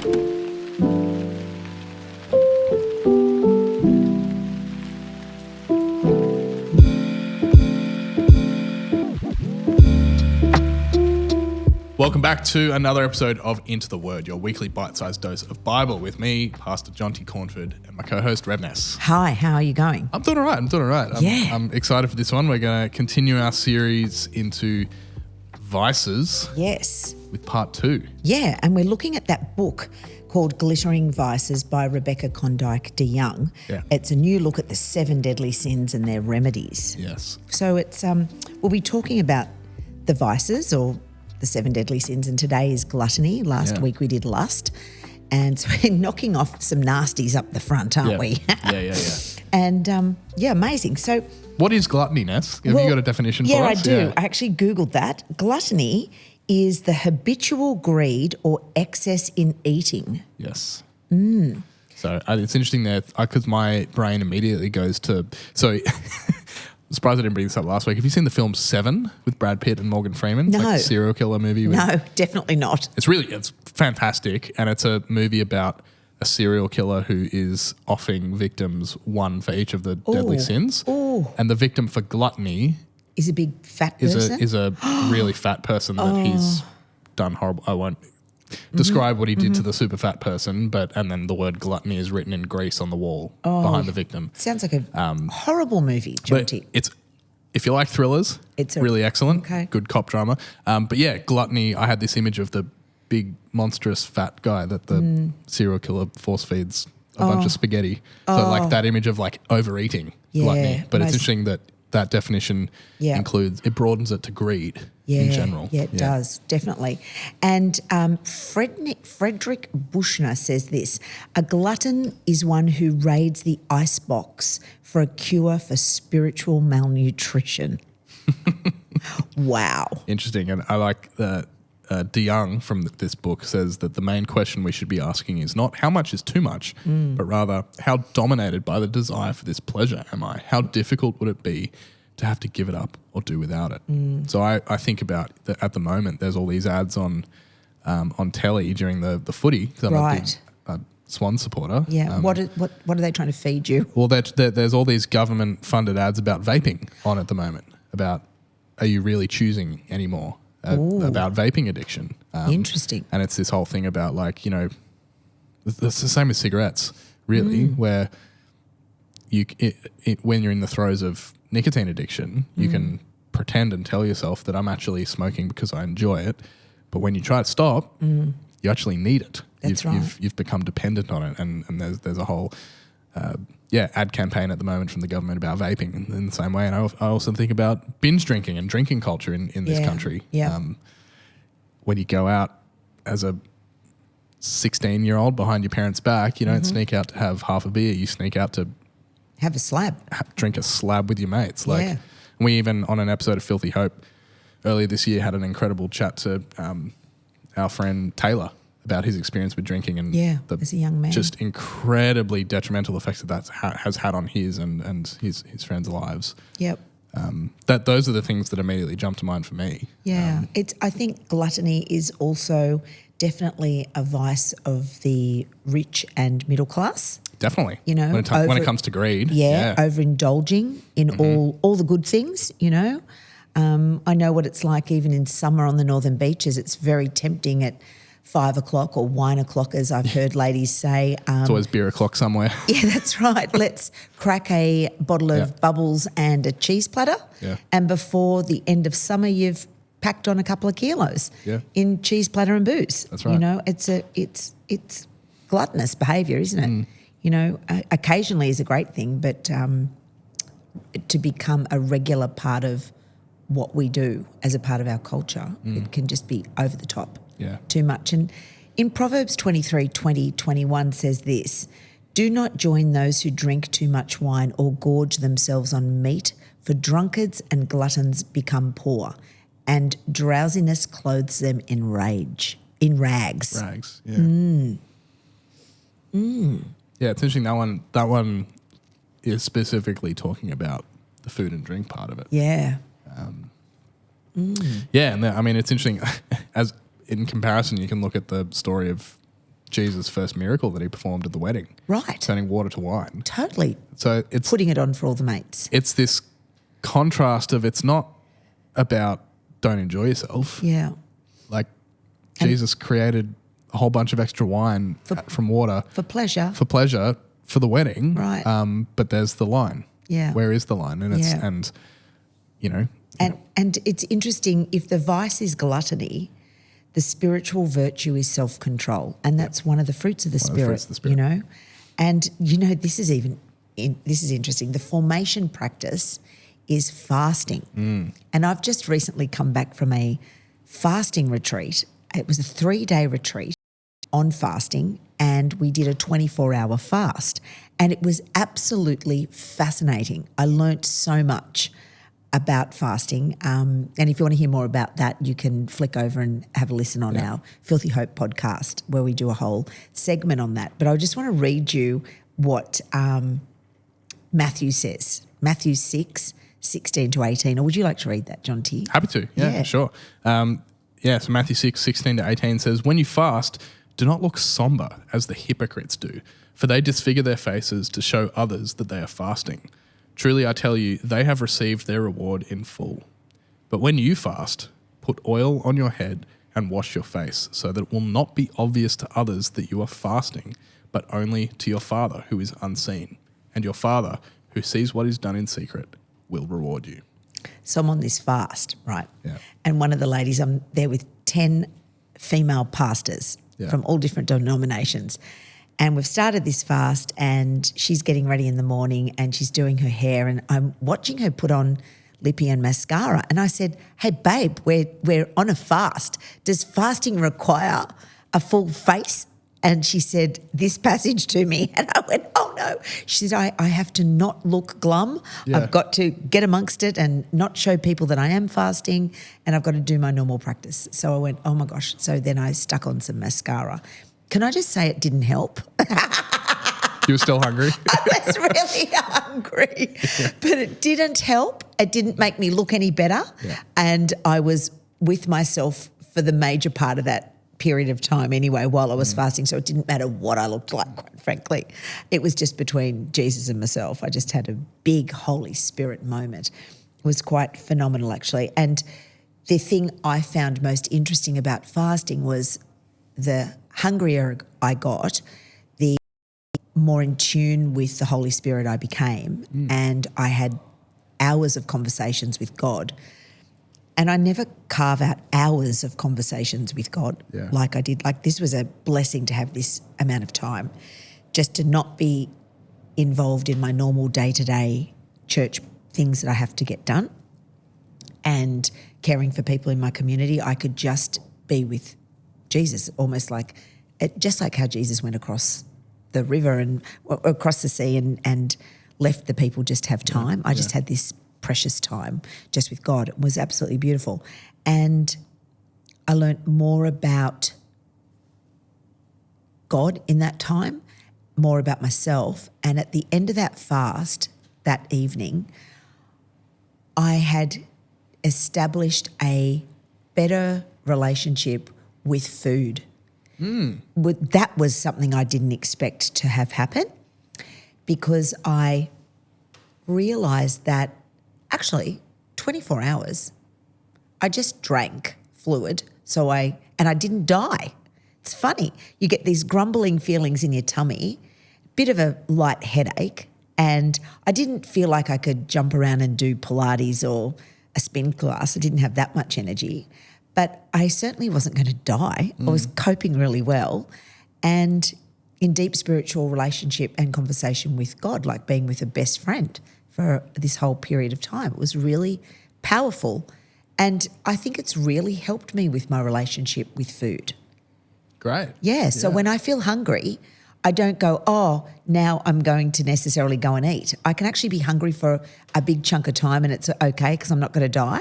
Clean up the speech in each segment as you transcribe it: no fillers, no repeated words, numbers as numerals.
Welcome back to another episode of Into the Word, your weekly bite-sized dose of Bible with me, Pastor Jonty Cornford, and my co-host, Ness. Hi, how are you going? I'm doing all right. I'm excited for this one. We're going to continue our series into vices. Yes. With part 2. Yeah, and we're looking at that book called Glittering Vices by Rebecca Condike DeYoung. Yeah. It's a new look at the 7 deadly sins and their remedies. Yes. So it's we'll be talking about the vices or the 7 deadly sins, and today is gluttony. Last week we did lust. And so we're knocking off some nasties up the front, aren't we? Yeah. And, amazing. So what is gluttony, Ness? Have you got a definition for us? Yeah, I do. I actually Googled that. Gluttony is the habitual greed or excess in eating. Yes. So it's interesting there because my brain immediately goes to... So... I'm surprised I didn't bring this up last week. Have you seen the film Seven with Brad Pitt and Morgan Freeman? No. It's like a serial killer movie. No, definitely not. It's fantastic. And it's a movie about a serial killer who is offing victims one for each of the deadly sins. Ooh. And the victim for gluttony is a big fat person? is a really fat person that he's done horrible. I won't describe what he did to the super fat person, and then the word gluttony is written in grease on the wall behind the victim. Sounds like a horrible movie, Jonty. But if you like thrillers, it's really excellent. Okay. Good cop drama. But yeah, gluttony, I had this image of the big monstrous fat guy that the serial killer force feeds a bunch of spaghetti. So like that image of like overeating gluttony. But it's interesting that definition it broadens it to greed in general. Yeah, it does, definitely. And Frederick Bushner says this: a glutton is one who raids the icebox for a cure for spiritual malnutrition. Wow. Interesting. And I like that DeYoung from this book says that the main question we should be asking is not how much is too much, but rather how dominated by the desire for this pleasure am I? How difficult would it be to have to give it up or do without it? So I think about that at the moment. There's all these ads on telly during the footy. 'Cause I'm a big Swan supporter. Yeah. What are they trying to feed you? Well, there's all these government funded ads about vaping on at the moment. About are you really choosing anymore? About vaping addiction. Interesting. And it's this whole thing about like, you know, it's the same as cigarettes, really, where when you're in the throes of nicotine addiction, you can pretend and tell yourself that I'm actually smoking because I enjoy it. But when you try to stop, you actually need it. That's right. You've become dependent on it. And there's a whole ad campaign at the moment from the government about vaping in the same way. And I also think about binge drinking and drinking culture in this country. Yeah. When you go out as a 16-year-old behind your parents' back, you don't sneak out to have half a beer. You sneak out to have a slab. Drink a slab with your mates. We even, on an episode of Filthy Hope earlier this year, had an incredible chat to our friend Taylor about his experience with drinking and as a young man, just incredibly detrimental effects that has had on his and his friends' lives. Yep. Those are the things that immediately jump to mind for me. Yeah, I think gluttony is also definitely a vice of the rich and middle class. Definitely. You know, when it comes to greed. Yeah, overindulging in all the good things, you know. I know what it's like even in summer on the northern beaches. It's very tempting at 5 o'clock or wine o'clock, as I've heard ladies say. It's always beer o'clock somewhere. Yeah, that's right. Let's crack a bottle of bubbles and a cheese platter. Yeah. And before the end of summer, you've packed on a couple of kilos in cheese platter and booze. That's right. You know, it's gluttonous behaviour, isn't it? You know, occasionally is a great thing, but to become a regular part of what we do as a part of our culture, it can just be over the top. Yeah. Too much. And in Proverbs 23:20-21 says this: do not join those who drink too much wine or gorge themselves on meat, for drunkards and gluttons become poor, and drowsiness clothes them in rags. Rags, yeah. Yeah, it's interesting. That one is specifically talking about the food and drink part of it. Yeah. Yeah, and I mean, it's interesting. As in comparison, you can look at the story of Jesus' first miracle that he performed at the wedding. Right. Turning water to wine. Totally. So it's Putting it on for all the mates. it's this contrast of it's not about don't enjoy yourself. Yeah. Like Jesus created a whole bunch of extra wine from water For pleasure. for the wedding. Right. But there's the line. Yeah. Where is the line? And it's Yeah. and you know And it's interesting, if the vice is gluttony, the spiritual virtue is self-control, and that's one of the fruits of the Spirit, you know. And, this is interesting. The formation practice is fasting. And I've just recently come back from a fasting retreat. It was a 3-day retreat on fasting, and we did a 24-hour fast, and it was absolutely fascinating. I learnt so much about fasting. And if you want to hear more about that, you can flick over and have a listen on our Filthy Hope podcast, where we do a whole segment on that. But I just want to read you what Matthew says. Matthew 6:16-18. Or would you like to read that, Jonty? happy to. Yeah. Sure. So Matthew 6:16-18 says, "When you fast, do not look somber as the hypocrites do, for they disfigure their faces to show others that they are fasting. Truly, I tell you, they have received their reward in full. But when you fast, put oil on your head and wash your face, so that it will not be obvious to others that you are fasting, but only to your Father who is unseen. And your Father, who sees what is done in secret, will reward you." So I'm on this fast, right? Yeah. And one of the ladies, I'm there with 10 female pastors from all different denominations. And we've started this fast, and she's getting ready in the morning and she's doing her hair, and I'm watching her put on lippy and mascara. And I said, "Hey, babe, we're on a fast. Does fasting require a full face?" And she said this passage to me, and I went, "Oh, no." She said, I have to not look glum. Yeah. I've got to get amongst it and not show people that I am fasting, and I've got to do my normal practice. So I went, oh, my gosh. So then I stuck on some mascara. Can I just say it didn't help? You were still hungry? I was really hungry, but it didn't help. It didn't make me look any better. Yeah. And I was with myself for the major part of that period of time anyway while I was fasting, so it didn't matter what I looked like, quite frankly. It was just between Jesus and myself. I just had a big Holy Spirit moment. It was quite phenomenal, actually. And the thing I found most interesting about fasting was the hungrier I got, the more in tune with the Holy Spirit I became, and I had hours of conversations with God. And I never carve out hours of conversations with God like I did. Like, this was a blessing to have this amount of time, just to not be involved in my normal day-to-day church things that I have to get done and caring for people in my community. I could just be with Jesus, almost like just like how Jesus went across the river and across the sea and left the people just have time. I just had this precious time just with God. It was absolutely beautiful. And I learnt more about God in that time, more about myself. And at the end of that fast that evening, I had established a better relationship with food. That was something I didn't expect to have happen, because I realised that actually 24 hours I just drank fluid, and I didn't die. It's funny. You get these grumbling feelings in your tummy, bit of a light headache, and I didn't feel like I could jump around and do Pilates or a spin class. I didn't have that much energy. But I certainly wasn't going to die. I was coping really well, and in deep spiritual relationship and conversation with God, like being with a best friend for this whole period of time. It was really powerful, and I think it's really helped me with my relationship with food. Great. Yeah, so when I feel hungry, I don't go, oh, now I'm going to necessarily go and eat. I can actually be hungry for a big chunk of time and it's okay because I'm not going to die.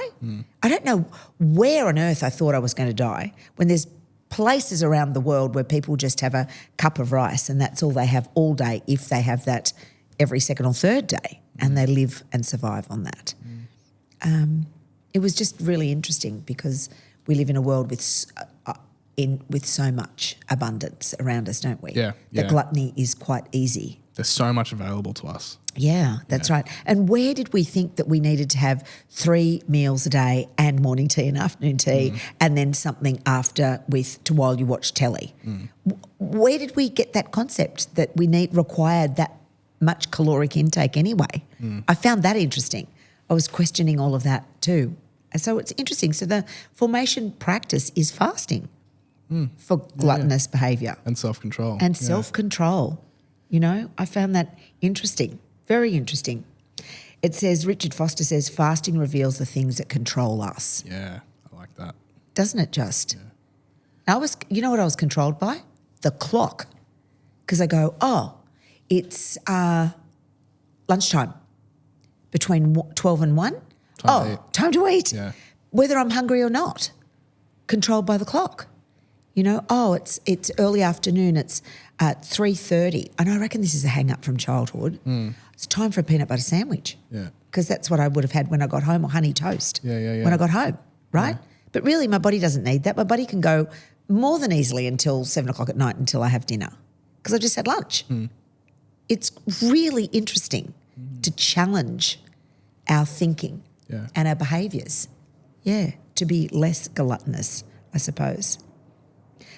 I don't know where on earth I thought I was going to die when there's places around the world where people just have a cup of rice and that's all they have all day, if they have that every second or third day, and they live and survive on that. It was just really interesting because we live in a world with with so much abundance around us, don't we? Yeah, The yeah. gluttony is quite easy. There's so much available to us. Yeah, that's right. And where did we think that we needed to have 3 meals a day and morning tea and afternoon tea and then something after while you watch telly? Where did we get that concept that we required that much caloric intake anyway? I found that interesting. I was questioning all of that too. And so it's interesting. So the formation practice is fasting for gluttonous behaviour. And self-control. And self-control. You know, I found that interesting, very interesting. It says, Richard Foster says, fasting reveals the things that control us. Yeah, I like that. Doesn't it just? Yeah. You know what I was controlled by? The clock. Because I go, it's lunchtime between 12 and 1. Time to eat. Yeah. Whether I'm hungry or not. Controlled by the clock. You know, it's early afternoon, it's at 3:30. And I reckon this is a hang-up from childhood. It's time for a peanut butter sandwich. Yeah. Because that's what I would have had when I got home, or honey toast when I got home, right? Yeah. But really my body doesn't need that. My body can go more than easily until 7 o'clock at night until I have dinner because I just had lunch. It's really interesting to challenge our thinking and our behaviours, to be less gluttonous, I suppose.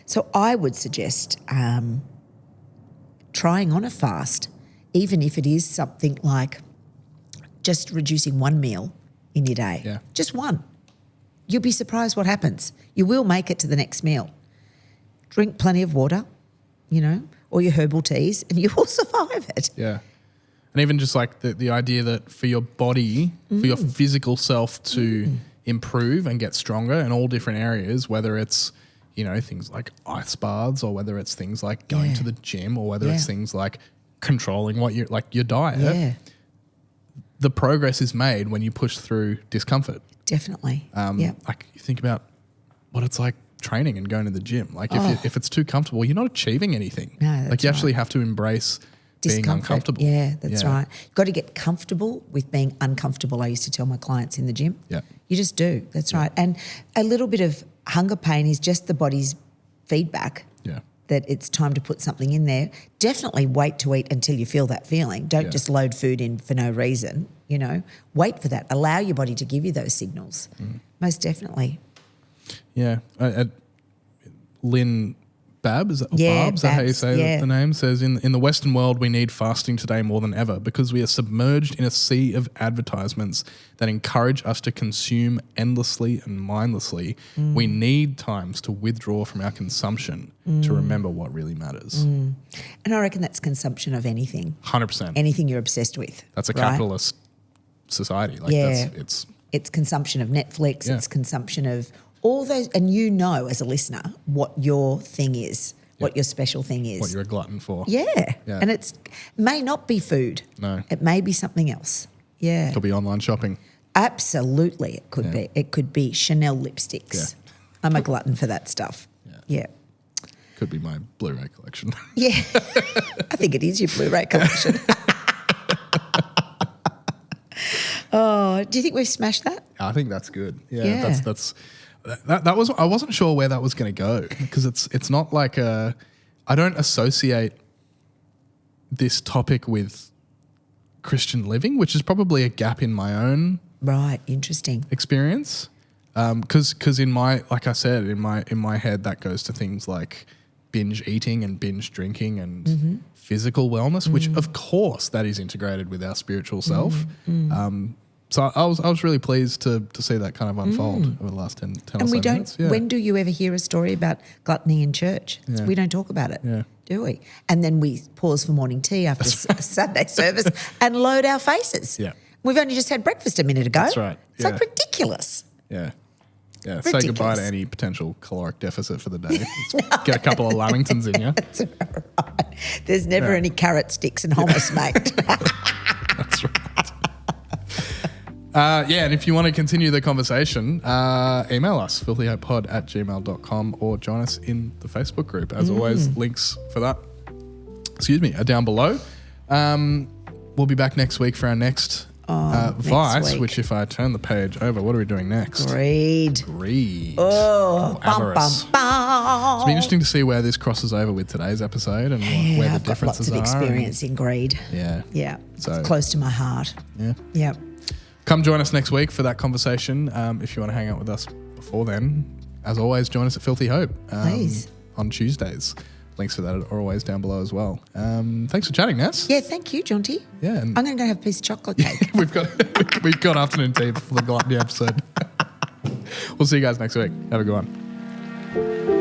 So I would suggest trying on a fast, even if it is something like just reducing 1 meal in your day. Yeah. Just one. You'll be surprised what happens. You will make it to the next meal. Drink plenty of water, you know, or your herbal teas, and you will survive it. Yeah. And even just like the idea that for your body, for your physical self to improve and get stronger in all different areas, whether it's, you know, things like ice baths or whether it's things like going to the gym or whether it's things like controlling your diet. Yeah, The progress is made when you push through discomfort. definitely. Like you think about what it's like training and going to the gym. Like if it's too comfortable, you're not achieving anything. No, that's like you actually have to embrace being uncomfortable. Yeah, that's right. You've got to get comfortable with being uncomfortable, I used to tell my clients in the gym. Yeah. You just do. That's right. And a little bit of hunger pain is just the body's feedback that it's time to put something in there. Definitely wait to eat until you feel that feeling. Don't just load food in for no reason, you know. Wait for that. Allow your body to give you those signals. Most definitely. Yeah. Lynn Babb, is that, Yeah, Barb, is that how you Babs, say the name? Says, in the Western world, we need fasting today more than ever because we are submerged in a sea of advertisements that encourage us to consume endlessly and mindlessly. We need times to withdraw from our consumption to remember what really matters. And I reckon that's consumption of anything. 100%. Anything you're obsessed with. That's a right? capitalist society. Like It's consumption of Netflix. Yeah. It's consumption of all those, and you know as a listener what your thing is, what your special thing is. what you're a glutton for. Yeah. And it may not be food. No. It may be something else. Yeah. Could be online shopping. Absolutely it could be. It could be Chanel lipsticks. Yeah. I'm a glutton for that stuff. Yeah. Could be my Blu-ray collection. Yeah. I think it is your Blu-ray collection. Oh, do you think we've smashed that? I think that's good. Yeah. That was, I wasn't sure where that was going to go because it's not like I don't associate this topic with Christian living, which is probably a gap in my own Right, interesting. experience. Because in my, like I said, in my head that goes to things like binge eating and binge drinking and physical wellness, which of course that is integrated with our spiritual self. So I was really pleased to see that kind of unfold over the last 10 or so minutes. Yeah. When do you ever hear a story about gluttony in church? We don't talk about it, do we? And then we pause for morning tea after Sunday service and load our faces. Yeah. We've only just had breakfast a minute ago. That's right. It's like ridiculous. Yeah. Yeah. Say goodbye to any potential caloric deficit for the day. Get a couple of Lamingtons in you. That's right. There's never any carrot sticks and hummus, mate. That's right. And if you want to continue the conversation, email us, filthyhopepod@gmail.com, or join us in the Facebook group. As always, links for that, are down below. We'll be back next week for our next Vice, week. which if I turn the page over, what are we doing next? Greed. Or Bum, avarice. bum, bum. It'll be interesting to see where this crosses over with today's episode and where the I've got differences lots of are. experience in greed. Yeah. Yeah. So- It's close to my heart. Yeah. Yep. Come join us next week for that conversation. If you want to hang out with us before then, as always, join us at Filthy Hope Please. on Tuesdays. Links for that are always down below as well. Thanks for chatting, Ness. Yeah, thank you, Jonty. Yeah, and I'm going to go have a piece of chocolate cake. we've got afternoon tea before the Gluttony episode. We'll see you guys next week. Have a good one.